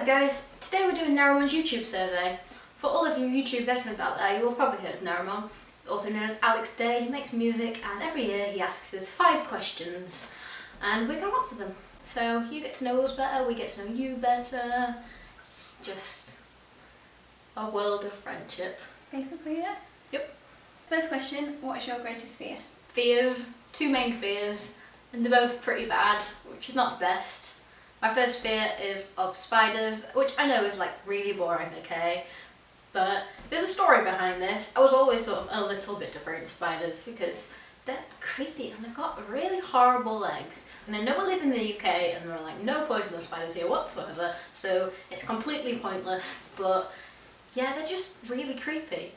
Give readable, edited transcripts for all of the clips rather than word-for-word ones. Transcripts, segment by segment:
guys, today we're doing Nerimon's YouTube survey. For all of you YouTube veterans out there, you will probably heard of Nerimon. He's also known as Alex Day. He makes music and every year he asks us 5 questions and we're going to answer them. So you get to know us better, we get to know you better. It's just a world of friendship. Basically, yeah. Yep. First question, what is your greatest fear? Fears, 2 main fears, and they're both pretty bad, which is not the best. My first fear is of spiders, which I know is like really boring, okay? But there's a story behind this. I was always sort of a little bit afraid of spiders because they're creepy and they've got really horrible legs. And I know we live in the UK and there are like no poisonous spiders here whatsoever, so it's completely pointless, but yeah, they're just really creepy.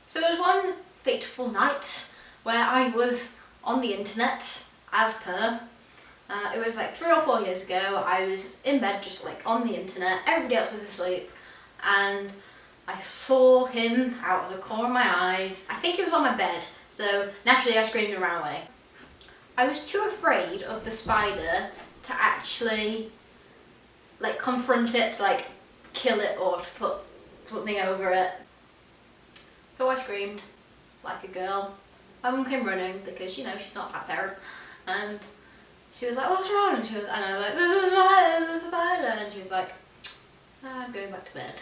So there was one fateful night where I was on the internet, as per. It was like 3 or 4 years ago. I was in bed just like on the internet, everybody else was asleep, and I saw him out of the corner of my eyes. I think he was on my bed, so naturally I screamed and ran away. I was too afraid of the spider to actually like confront it, to like kill it or to put something over it. So I screamed like a girl. My mum came running because, you know, she's not a bad parent, and she was like, "What's wrong?" And I was like, "There's a spider," and she was like, "I'm going back to bed."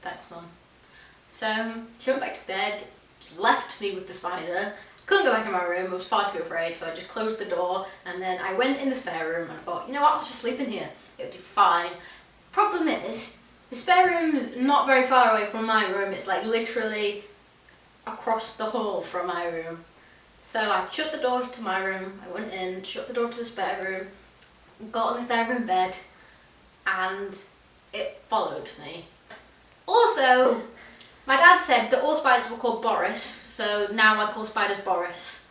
Thanks, Mum. So she went back to bed, just left me with the spider. Couldn't go back in my room, I was far too afraid, so I just closed the door, and then I went in the spare room and I thought, you know what, I'll just sleep in here, it would be fine. Problem is, the spare room is not very far away from my room, it's like literally across the hall from my room. So I shut the door to my room, I went in, shut the door to the spare room, got on the spare room bed, and it followed me. Also, my dad said that all spiders were called Boris, so now I call spiders Boris.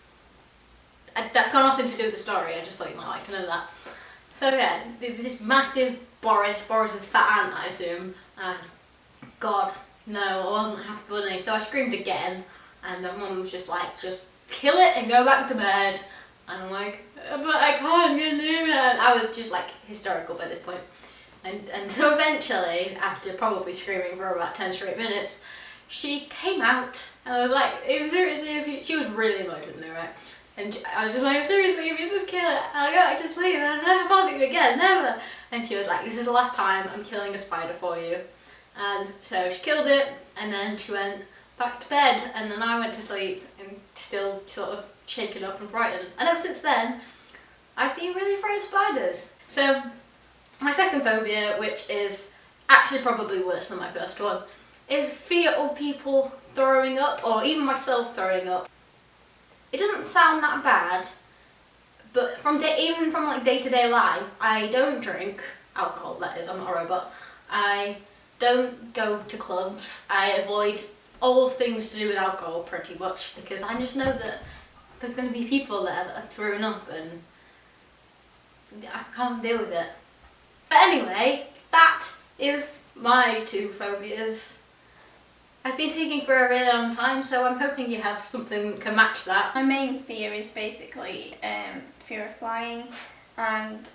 That's got nothing to do with the story, I just thought you might like to know that. So yeah, this massive Boris's fat aunt, I assume, God, no, I wasn't a happy bunny, so I screamed again, and my mum was just like, just kill it and go back to bed. And I'm like, but I can't get near it. I was just like hysterical by this point. And so eventually, after probably screaming for about 10 straight minutes, she came out and I was like, seriously, if you, she was really annoyed with me, right? And I was just like, seriously, if you just kill it, I'll go back to sleep and I'll never bother you again, never. And she was like, this is the last time I'm killing a spider for you. And so she killed it, and then she went back to bed, and then I went to sleep and still sort of shaken up and frightened. And ever since then, I've been really afraid of spiders. So my second phobia, which is actually probably worse than my first one, is fear of people throwing up, or even myself throwing up. It doesn't sound that bad, but even from like day-to-day life, I don't drink alcohol, that is, I'm not a robot. I don't go to clubs. I avoid all things to do with alcohol pretty much because I just know that there's going to be people there that are throwing up and I can't deal with it. But anyway, that is my 2 phobias. I've been taking for a really long time, so I'm hoping you have something that can match that. My main fear is basically fear of flying, and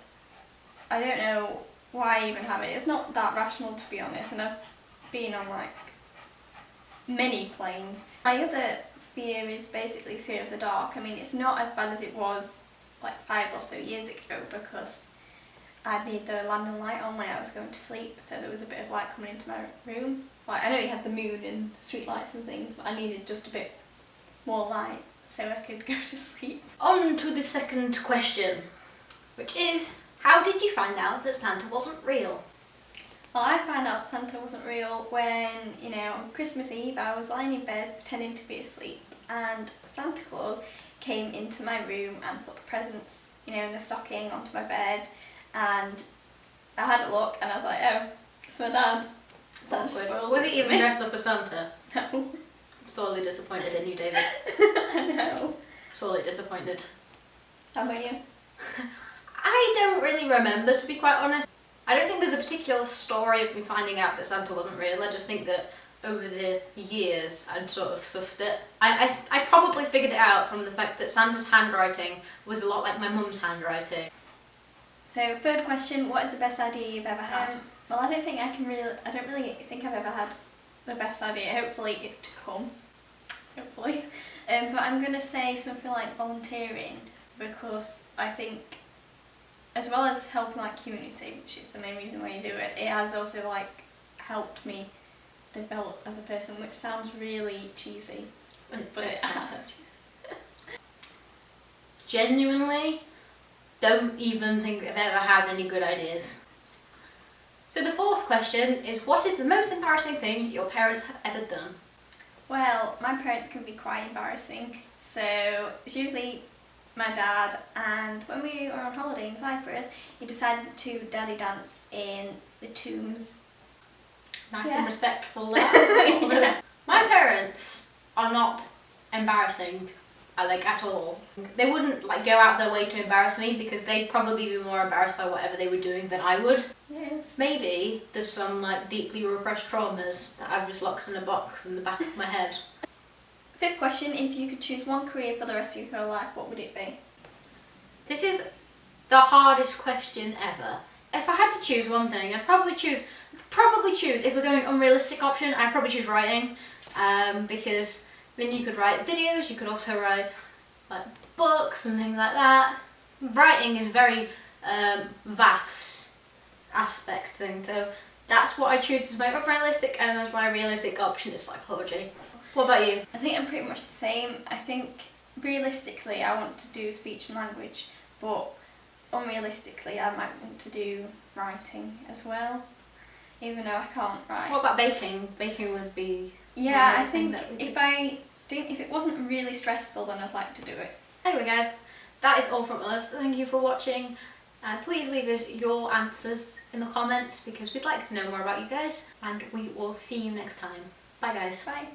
I don't know why I even have it. It's not that rational, to be honest, and I've been on like many planes. My other fear is basically fear of the dark. I mean, it's not as bad as it was like 5 or so years ago because I'd need the landing light on when I was going to sleep, so there was a bit of light coming into my room. Like, I know you had the moon and street lights and things, but I needed just a bit more light so I could go to sleep. On to the second question, which is, how did you find out that Santa wasn't real? Well, I found out Santa wasn't real when, you know, on Christmas Eve I was lying in bed pretending to be asleep, and Santa Claus came into my room and put the presents, you know, in the stocking onto my bed, and I had a look and I was like, oh, it's my dad. That just spoils Was he even dressed up as Santa? No. I'm sorely disappointed in you, David. I know. Sorely disappointed. How about you? I don't really remember, to be quite honest. I don't think there's a particular story of me finding out that Santa wasn't real. I just think that over the years I'd sort of sussed it. I probably figured it out from the fact that Santa's handwriting was a lot like my mum's handwriting. So third question, what is the best idea you've ever had? Well, I don't really think I've ever had the best idea. Hopefully it's to come. Hopefully. But I'm going to say something like volunteering, because I think as well as helping like community, which is the main reason why you do it, it has also like helped me develop as a person, which sounds really cheesy, but it has. Genuinely, don't even think I've ever had any good ideas. So the fourth question is, what is the most embarrassing thing your parents have ever done? Well, my parents can be quite embarrassing, so it's usually my dad, and when we were on holiday in Cyprus, he decided to daddy dance in the tombs. Nice Yeah. and respectful there. Yeah. My parents are not embarrassing, like at all. They wouldn't like go out of their way to embarrass me, because they'd probably be more embarrassed by whatever they were doing than I would. Yes. Maybe there's some like deeply repressed traumas that I've just locked in a box in the back of my head. Fifth question, if you could choose one career for the rest of your life, what would it be? This is the hardest question ever. If I had to choose one thing, I'd probably choose, if we're going unrealistic option, I'd probably choose writing, because then you could write videos, you could also write like books and things like that. Writing is a very vast aspect thing, so that's what I choose as my unrealistic, and as my realistic option is psychology. What about you? I think I'm pretty much the same. I think realistically I want to do speech and language, but unrealistically I might want to do writing as well, even though I can't write. What about baking? Baking would be... Yeah, I another thing think that if it wasn't really stressful, then I'd like to do it. Anyway guys, that is all from us. Thank you for watching. Please leave us your answers in the comments, because we'd like to know more about you guys, and we will see you next time. Bye guys. Bye.